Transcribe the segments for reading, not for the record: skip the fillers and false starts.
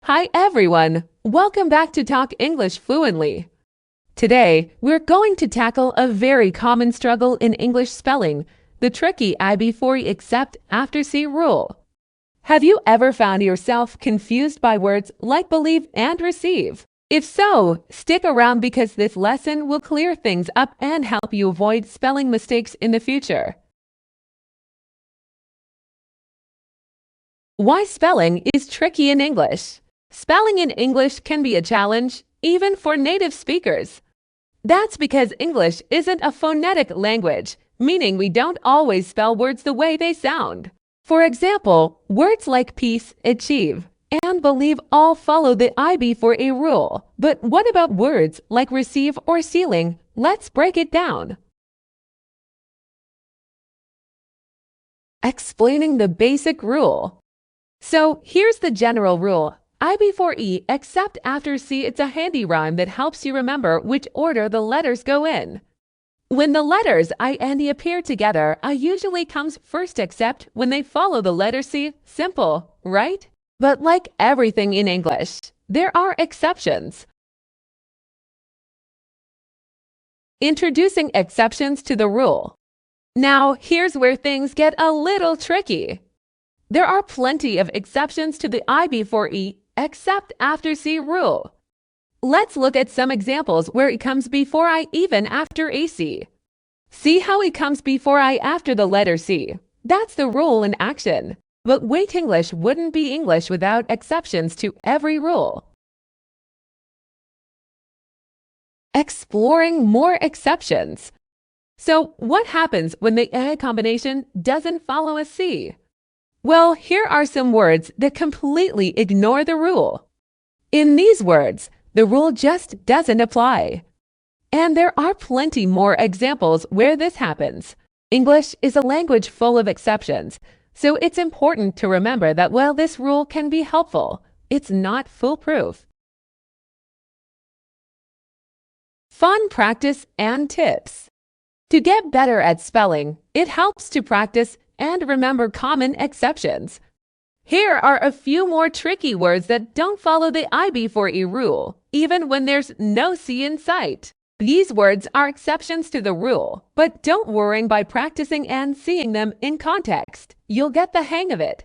Hi everyone! Welcome back to Talk English Fluently. Today, we're going to tackle a very common struggle in English spelling, the tricky I before except after C rule. Have you ever found yourself confused by words like believe and receive? If so, stick around because this lesson will clear things up and help you avoid spelling mistakes in the future. Why spelling is tricky in English? Spelling in English can be a challenge, even for native speakers. That's because English isn't a phonetic language, meaning we don't always spell words the way they sound. For example, words like peace, achieve, and believe all follow the I before A rule. But what about words like receive or ceiling? Let's break it down. Explaining the basic rule. So here's the general rule. I before E except after C. It's a handy rhyme that helps you remember which order the letters go in. When the letters I and E appear together, I usually comes first except when they follow the letter C. Simple, right? But like everything in English, there are exceptions. Introducing exceptions to the rule. Now, here's where things get a little tricky. There are plenty of exceptions to the I before E except after C rule. Let's look at some examples where it comes before I even after AC. See how it comes before I after the letter C. That's the rule in action. But wait, English wouldn't be English without exceptions to every rule. Exploring more exceptions. So what happens when the A combination doesn't follow a C? Well, here are some words that completely ignore the rule. In these words, the rule just doesn't apply. And there are plenty more examples where this happens. English is a language full of exceptions, so it's important to remember that while this rule can be helpful, it's not foolproof. Fun practice and tips. To get better at spelling, it helps to practice and remember common exceptions. Here are a few more tricky words that don't follow the I before E rule, even when there's no C in sight. These words are exceptions to the rule, but don't worry by practicing and seeing them in context. You'll get the hang of it.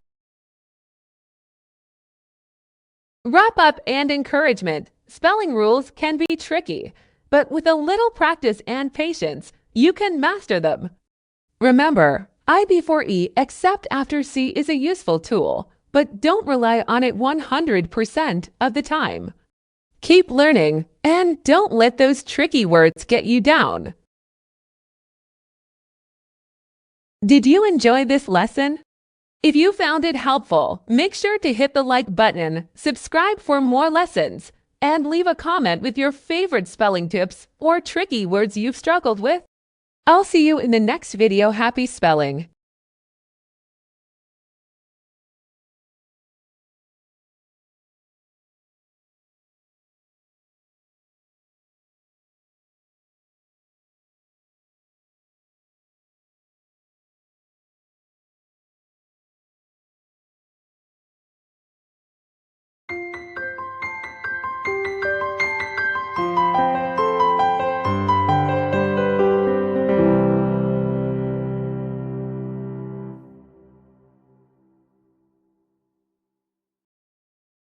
Wrap up and encouragement. Spelling rules can be tricky, but with a little practice and patience, you can master them. Remember, I before E except after C is a useful tool, but don't rely on it 100% of the time. Keep learning and don't let those tricky words get you down. Did you enjoy this lesson? If you found it helpful, make sure to hit the like button, subscribe for more lessons, and leave a comment with your favorite spelling tips or tricky words you've struggled with. I'll see you in the next video. Happy spelling!